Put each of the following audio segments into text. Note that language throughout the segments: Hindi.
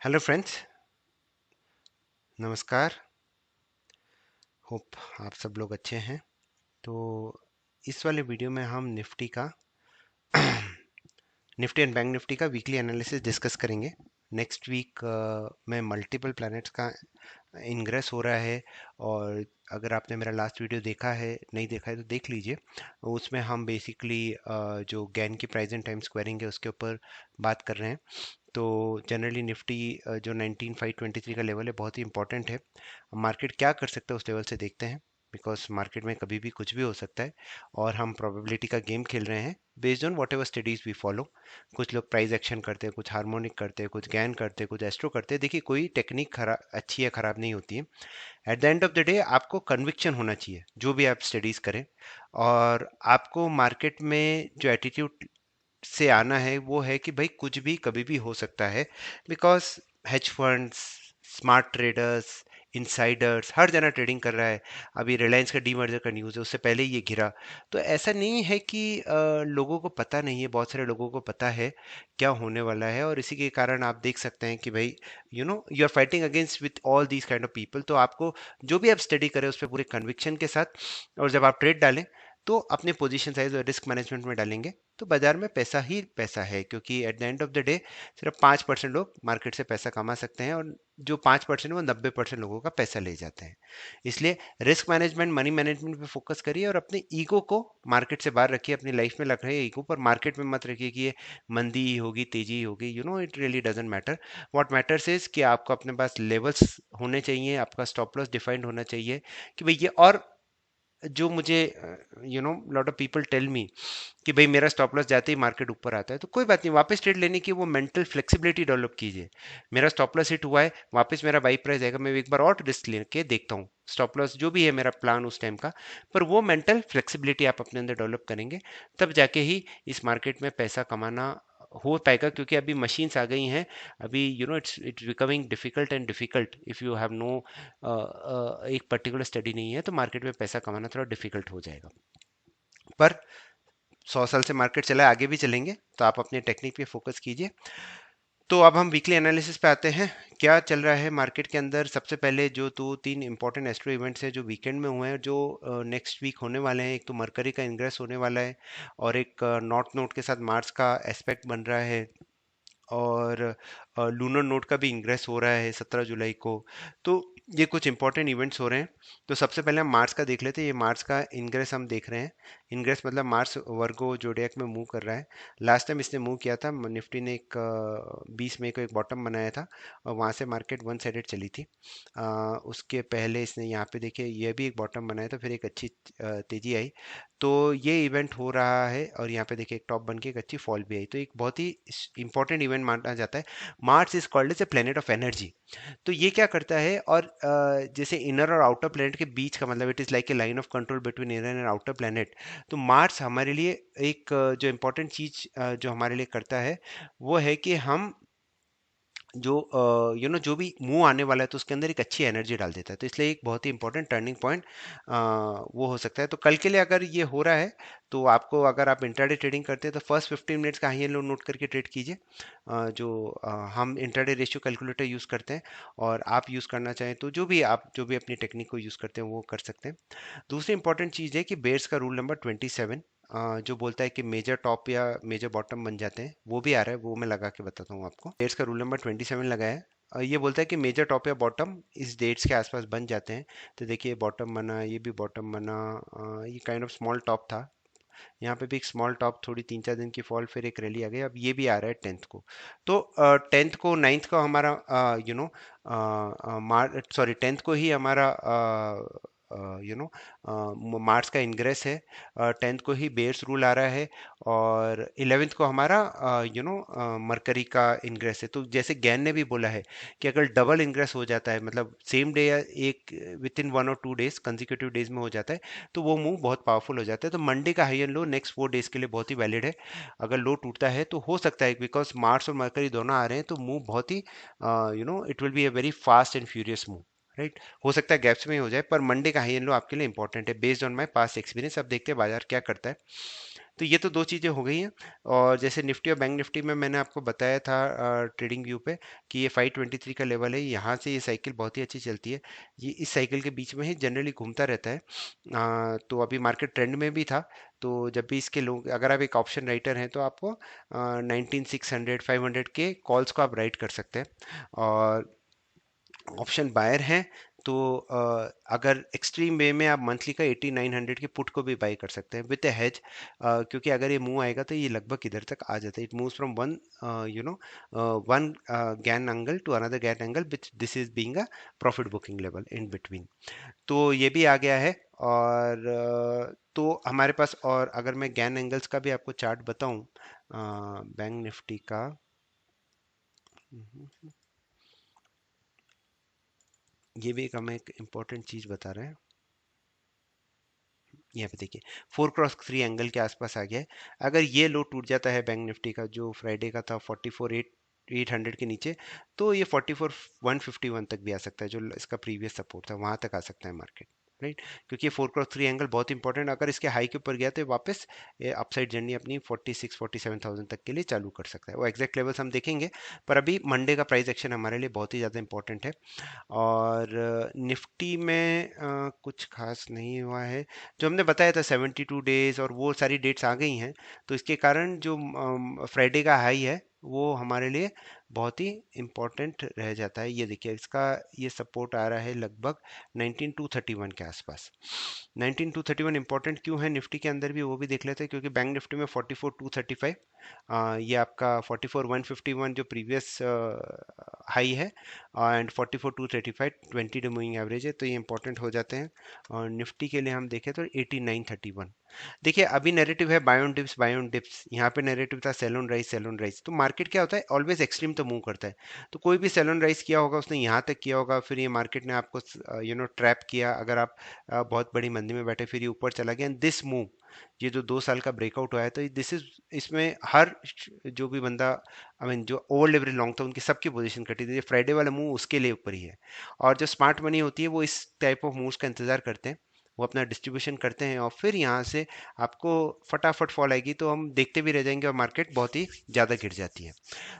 हेलो फ्रेंड्स, नमस्कार। होप आप सब लोग अच्छे हैं। तो इस वाले वीडियो में हम निफ्टी का निफ्टी एंड बैंक निफ्टी का वीकली एनालिसिस डिस्कस करेंगे। नेक्स्ट वीक में मल्टीपल प्लैनेट्स का इनग्रेस हो रहा है। और अगर आपने मेरा लास्ट वीडियो देखा है, नहीं देखा है तो देख लीजिए। उसमें हम बेसिकली जो गैन की प्राइस एंड टाइम स्क्वायरिंग है उसके ऊपर बात कर रहे हैं। तो जनरली निफ्टी जो 19523 का लेवल है बहुत ही इंपॉर्टेंट है। मार्केट क्या कर सकता है उस लेवल से देखते हैं, बिकॉज मार्केट में कभी भी कुछ भी हो सकता है और हम प्रोबेबिलिटी का गेम खेल रहे हैं based on whatever studies we follow. कुछ लोग प्राइस एक्शन करते हैं, कुछ हार्मोनिक करते हैं, कुछ गैन करते हैं, कुछ एस्ट्रो करते हैं। देखिए, कोई टेक्निक खराब अच्छी या खराब नहीं होती है। At the end of the day आपको कन्विक्शन होना चाहिए जो भी आप स्टडीज करें। और आपको मार्केट में जो एटीट्यूड से आना है वो है कि भाई कुछ भी कभी भी हो सकता है। Because hedge funds, smart traders, insiders हर जना ट्रेडिंग कर रहा है। अभी रिलायंस का डीमर्जर का न्यूज़ है, उससे पहले ही ये गिरा। तो ऐसा नहीं है कि लोगों को पता नहीं है, बहुत सारे लोगों को पता है क्या होने वाला है। और इसी के कारण आप देख सकते हैं कि भाई you are fighting against with all these kind of people. तो आपको जो भी आप स्टडी करें उस पर पूरे कन्विक्शन के साथ, और जब आप ट्रेड डालें तो अपने पोजीशन साइज और रिस्क मैनेजमेंट में डालेंगे तो बाजार में पैसा ही पैसा है। क्योंकि at the end of the day सिर्फ 5% लोग मार्केट से पैसा कमा सकते हैं, और जो 5% वो 90% लोगों का पैसा ले जाते हैं। इसलिए रिस्क मैनेजमेंट, मनी मैनेजमेंट पे फोकस करिए और अपने ईगो को मार्केट से बाहर रखिए। अपनी लाइफ में रख रहे ईगो पर, मार्केट में मत रखिए कि ये मंदी ही होगी, तेजी ही होगी। It really doesn't matter. What matters is कि आपको अपने पास लेवल्स होने चाहिए, आपका स्टॉप लॉस डिफाइंड होना चाहिए कि भाई ये। और जो मुझे lot of people tell me कि भाई मेरा स्टॉप लॉस जाते ही मार्केट ऊपर आता है, तो कोई बात नहीं, वापस ट्रेड लेने की वो मेंटल फ्लेक्सिबिलिटी डेवलप कीजिए। मेरा स्टॉप लॉस हिट हुआ है, वापस मेरा बाई प्राइस आएगा, मैं एक बार और रिस्क लेके देखता हूँ। स्टॉप लॉस जो भी है मेरा प्लान उस टाइम का, पर वो मेंटल फ्लेक्सिबिलिटी आप अपने अंदर डेवलप करेंगे तब जाके ही इस मार्केट में पैसा कमाना हो पाएगा। क्योंकि अभी मशीन्स आ गई हैं। अभी it's becoming difficult and difficult if you have no एक पर्टिकुलर स्टडी नहीं है तो मार्केट में पैसा कमाना थोड़ा डिफिकल्ट हो जाएगा। पर 100 साल से मार्केट चला है, आगे भी चलेंगे, तो आप अपने टेक्निक पे फोकस कीजिए। तो अब हम वीकली एनालिसिस पे आते हैं। क्या चल रहा है मार्केट के अंदर? सबसे पहले जो दो तीन इंपॉर्टेंट एस्ट्रो इवेंट्स हैं जो वीकेंड में हुए हैं, जो नेक्स्ट वीक होने वाले हैं। एक तो मरकरी का इंग्रेस होने वाला है, और एक नॉर्थ नोड के साथ मार्स का एस्पेक्ट बन रहा है, और लूनर नोड का भी इंग्रेस हो रहा है 17 जुलाई को। तो ये कुछ इंपॉर्टेंट इवेंट्स हो रहे हैं। तो सबसे पहले हम मार्स का देख लेते हैं। ये मार्स का इंग्रेस हम देख रहे हैं। इंग्रेस मतलब मार्स वर्गो जोडियक में मूव कर रहा है। लास्ट टाइम इसने मूव किया था, निफ्टी ने एक 20 मई को एक बॉटम बनाया था, और वहाँ से मार्केट वन साइडेड चली थी। उसके पहले इसने यहाँ पे देखिए ये भी एक बॉटम बनाया था, फिर एक अच्छी तेजी आई। तो ये इवेंट हो रहा है, और यहाँ पे देखिए एक टॉप बन के एक अच्छी फॉल भी आई। तो एक बहुत ही इंपॉर्टेंट इवेंट माना जाता है। Mars is called as a planet of energy. तो ये क्या करता है, और जैसे इनर और आउटर प्लेनेट के बीच का मतलब it is like a line of control between inner and outer planet. तो मार्स हमारे लिए एक जो इंपॉर्टेंट चीज जो हमारे लिए करता है वो है कि हम जो जो भी मूव आने वाला है तो उसके अंदर एक अच्छी एनर्जी डाल देता है। तो इसलिए एक बहुत ही इंपॉर्टेंट टर्निंग पॉइंट वो हो सकता है। तो कल के लिए अगर ये हो रहा है तो आपको, अगर आप इंट्राडे ट्रेडिंग करते हैं तो फर्स्ट 15 मिनट्स का हाई एंड लो नोट करके ट्रेड कीजिए। हम इंट्राडे रेशियो कैलकुलेटर यूज़ करते हैं, और आप यूज़ करना चाहें तो जो भी अपनी टेक्निक को यूज़ करते हैं वो कर सकते हैं। दूसरी इंपॉर्टेंट चीज़ है कि बेयर्स का रूल नंबर 27, जो बोलता है कि मेजर टॉप या मेजर बॉटम बन जाते हैं, वो भी आ रहा है, वो मैं लगा के बताता हूँ आपको। डेट्स का रूल नंबर 27 लगाया है। ये बोलता है कि मेजर टॉप या बॉटम इस डेट्स के आसपास बन जाते हैं। तो देखिए बॉटम बना, ये भी बॉटम बना, ये काइंड ऑफ स्मॉल टॉप था। यहाँ पे भी एक स्मॉल टॉप, थोड़ी 3-4 दिन की फॉल, फिर एक रैली आ गई। अब ये भी आ रहा है 10th को। तो 10th को, 9th को हमारा सॉरी 10th को ही हमारा मार्च का इंग्रेस है। 10th को ही बेयर्स रूल आ रहा है, और 11th को हमारा मरकरी का इंग्रेस है। तो जैसे गैन ने भी बोला है कि अगर डबल इंग्रेस हो जाता है, मतलब सेम डे या एक विद इन 1 और 2 डेज कंजिक्यूटिव डेज में हो जाता है, तो वो मूव बहुत पावरफुल हो जाता है। तो मंडे का high and low next 4 days के लिए बहुत ही वैलिड है। अगर लो टूटता है तो हो सकता है, बिकॉज मार्स और मरकरी दोनों आ रहे हैं, तो मूव बहुत ही it will be a very fast and furious move, right. हो सकता है गैप्स में ही हो जाए, पर मंडे का हाई एंड लो आपके लिए इंपॉर्टेंट है based on my past experience. अब देखते हैं बाजार क्या करता है। तो ये तो दो चीज़ें हो गई हैं। और जैसे निफ्टी और बैंक निफ्टी में मैंने आपको बताया था ट्रेडिंग व्यू पे कि ये 523 का लेवल है, यहाँ से ये साइकिल बहुत ही अच्छी चलती है। ये इस साइकिल के बीच में ही जनरली घूमता रहता है। तो अभी मार्केट ट्रेंड में भी था। तो जब भी इसके लोग, अगर आप एक ऑप्शन राइटर हैं तो आपको 19,600 500 के कॉल्स को आप राइट कर सकते हैं। और ऑप्शन बायर हैं तो अगर एक्सट्रीम वे में आप मंथली का 8,900 के पुट को भी बाई कर सकते हैं विद ए हेज। क्योंकि अगर ये मूव आएगा तो ये लगभग इधर तक आ जाता है। It moves from one you know one Gann angle to another Gann angle which this is being a profit booking level in between. तो ये भी आ गया है। और तो हमारे पास, और अगर मैं गैन एंगल्स का भी आपको चार्ट बताऊं बैंक निफ्टी का, हम्म, ये भी एक हमें एक इम्पोर्टेंट चीज़ बता रहे हैं। यहाँ पे देखिए 4x3 एंगल के आसपास आ गया है। अगर ये लो टूट जाता है बैंक निफ्टी का, जो फ्राइडे का था 44,800 के नीचे, तो ये 44,151 तक भी आ सकता है, जो इसका प्रीवियस सपोर्ट था वहां तक आ सकता है मार्केट। राइट, क्योंकि ये 4x3 एंगल बहुत इंपॉर्टेंट, अगर इसके हाई के ऊपर गया तो ये वापस अपसाइड जर्नी अपनी 46,47,000 तक के लिए चालू कर सकता है। वो एग्जैक्ट लेवल्स हम देखेंगे, पर अभी मंडे का प्राइस एक्शन हमारे लिए बहुत ही ज़्यादा इंपॉर्टेंट है। और निफ्टी में कुछ खास नहीं हुआ है। जो हमने बताया था 72 डेज और वो सारी डेट्स आ गई हैं, तो इसके कारण जो फ्राइडे का हाई है वो हमारे लिए बहुत ही इम्पोर्टेंट रह जाता है। ये देखिए इसका ये सपोर्ट आ रहा है लगभग 19,231 के आसपास। 19,231 इंपॉर्टेंट क्यों है निफ्टी के अंदर भी, वो भी देख लेते हैं। क्योंकि बैंक निफ्टी में 44,235, ये आपका 44,151 जो प्रीवियस हाई है, एंड 44,235 20 डे मूविंग एवरेज है, तो ये इंपॉर्टेंट हो जाते हैं। और निफ्टी के लिए हम देखें तो 89,31। देखिए अभी नैरेटिव है बाय ऑन डिप्स, यहाँ पे नैरेटिव था सेल ऑन राइज। तो मार्केट क्या होता है, ऑलवेज एक्सट्रीम तो मूव करता है। तो कोई भी सेल ऑन राइज किया होगा उसने यहाँ तक किया होगा, फिर ये मार्केट ने आपको ट्रैप किया। अगर आप बहुत बड़ी मंदी में बैठे, फिर ये ऊपर चला गया, एंड दिस मूव, ये जो 2 साल का ब्रेकआउट हुआ है, तो दिस इज, इसमें हर जो भी बंदा, आई मीन जो ओवर लेवरेज लॉन्ग था, उनकी सबकी पोजीशन कटी थी। फ्राइडे वाला मूव उसके लिए ऊपर ही है। और जो स्मार्ट मनी होती है वो इस टाइप ऑफ मूव्स का इंतजार करते हैं, वो अपना डिस्ट्रीब्यूशन करते हैं, और फिर यहाँ से आपको फटाफट फॉल आएगी तो हम देखते भी रह जाएंगे और मार्केट बहुत ही ज़्यादा गिर जाती है।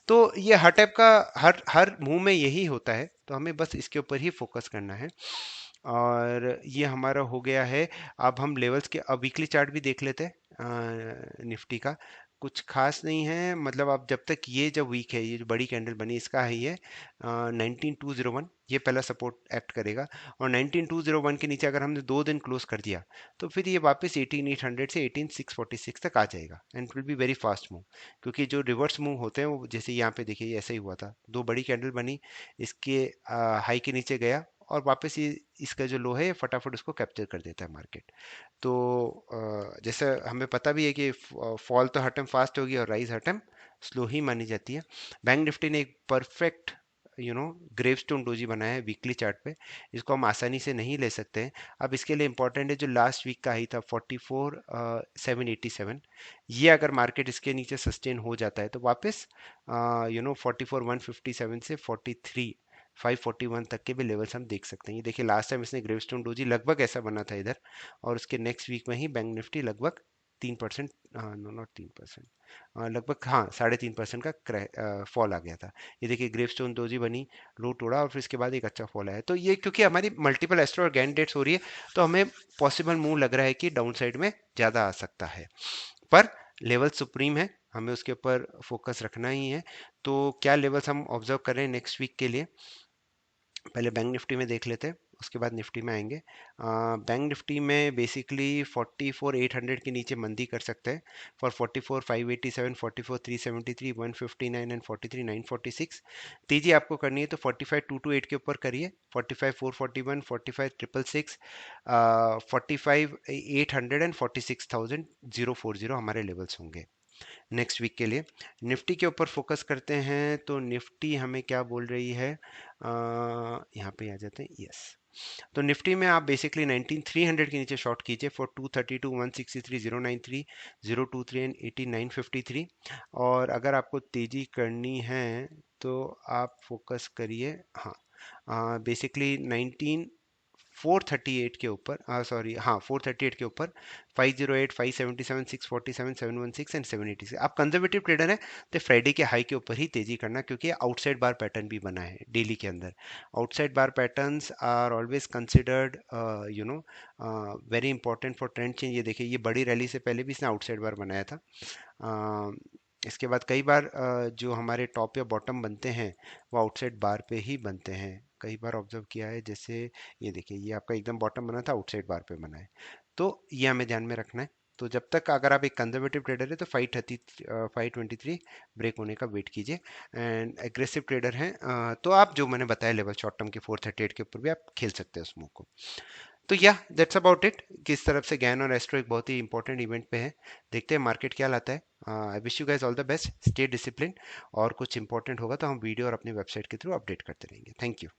तो ये हर टाइप का, हर हर मूव में यही होता है, तो हमें बस इसके ऊपर ही फोकस करना है। और ये हमारा हो गया है। अब हम लेवल्स के, अब वीकली चार्ट भी देख लेते हैं निफ्टी का। कुछ खास नहीं है, मतलब अब जब तक ये, जब वीक है, ये जो बड़ी कैंडल बनी इसका हाई है 19,201, ये पहला सपोर्ट एक्ट करेगा। और 19,201 के नीचे अगर हमने 2 दिन क्लोज कर दिया, तो फिर ये वापस 18,800 से 18,646 तक आ जाएगा, and it will be very fast move. क्योंकि जो रिवर्स मूव होते हैं वो, जैसे यहाँ पे देखिए ऐसा ही हुआ था, दो बड़ी कैंडल बनी, इसके हाई के नीचे गया, और वापस ये इसका जो लो है फटाफट उसको कैप्चर कर देता है मार्केट। तो जैसे हमें पता भी है कि फॉल तो हर टाइम फास्ट होगी और राइज हर टाइम स्लो ही मानी जाती है। बैंक निफ्टी ने एक परफेक्ट ग्रेवस्टोन डोजी बनाया है वीकली चार्ट पे, इसको हम आसानी से नहीं ले सकते हैं। अब इसके लिए इंपॉर्टेंट है जो लास्ट वीक का ही था 44,787, ये अगर मार्केट इसके नीचे सस्टेन हो जाता है तो वापस 44,157 से 43,541 तक के भी लेवल्स हम देख सकते हैं। ये देखिए लास्ट टाइम इसने ग्रेवस्टोन डोजी लगभग ऐसा बना था इधर, और उसके नेक्स्ट वीक में ही बैंक निफ्टी लगभग 3%, नो नॉट 3%, लगभग हाँ 3.5% का फॉल आ गया था। ये देखिए ग्रेवस्टोन डोजी बनी, लो तोड़ा, और फिर इसके बाद एक अच्छा फॉल आया। तो ये क्योंकि हमारी मल्टीपल एस्ट्रो और गैन डेट्स हो रही है, तो हमें पॉसिबल मूव लग रहा है कि डाउन साइड में ज़्यादा आ सकता है। पर लेवल सुप्रीम है, हमें उसके ऊपर फोकस रखना ही है। तो क्या लेवल्स हम ऑब्जर्व कर रहे हैं नेक्स्ट वीक के लिए, पहले बैंक निफ्टी में देख लेते हैं, उसके बाद निफ्टी में आएंगे। बैंक निफ्टी में बेसिकली 44,800 के नीचे मंदी कर सकते हैं, फॉर 44,587, 44,373, 159 एंड 43,946। तेजी आपको करनी है तो 45,228 के ऊपर करिए, 45,441, 45,666, 45,800 एंड 46,040 हमारे लेवल्स होंगे नेक्स्ट वीक के लिए। निफ्टी के ऊपर फोकस करते हैं, तो निफ्टी हमें क्या बोल रही है, यहाँ पे आ जाते हैं, यस। तो निफ्टी में आप बेसिकली 19,300 के नीचे शॉर्ट कीजिए फॉर 232, 163, 093, 023 एंड 18,953। और अगर आपको तेजी करनी है तो आप फोकस करिए, हाँ बेसिकली 19 438 के ऊपर, सॉरी हाँ 438 के ऊपर 508, 577, 647, 716 एंड 786। आप कंजर्वेटिव ट्रेडर हैं तो फ्राइडे के हाई के ऊपर ही तेजी करना, क्योंकि आउटसाइड बार पैटर्न भी बना है डेली के अंदर। Outside bar patterns are always considered you know very important for trend change. ये देखिए, ये बड़ी रैली से पहले भी इसने आउटसाइड बार बनाया था। इसके बाद कई बार जो हमारे टॉप या बॉटम बनते हैं वो आउटसाइड बार पे ही बनते हैं। कई बार ऑब्जर्व किया है, जैसे ये देखिए, ये आपका एकदम बॉटम बना था, आउटसाइड बार पे बना है। तो ये हमें ध्यान में रखना है। तो जब तक अगर आप एक कंजर्वेटिव ट्रेडर है तो 523 ब्रेक होने का वेट कीजिए। एंड एग्रेसिव ट्रेडर हैं तो आप जो मैंने बताया लेवल शॉर्ट टर्म के 438 के ऊपर भी आप खेल सकते हैं उस मूव को। तो या दैट्स अबाउट इट। किस तरफ से गैन और एस्ट्रो एक बहुत ही इंपॉर्टेंट इवेंट पे है, देखते हैं मार्केट क्या लाता है। I wish you guys all the best, stay discipline. और कुछ इंपॉर्टेंट होगा तो हम वीडियो और अपनी वेबसाइट के थ्रू अपडेट करते रहेंगे। Thank you.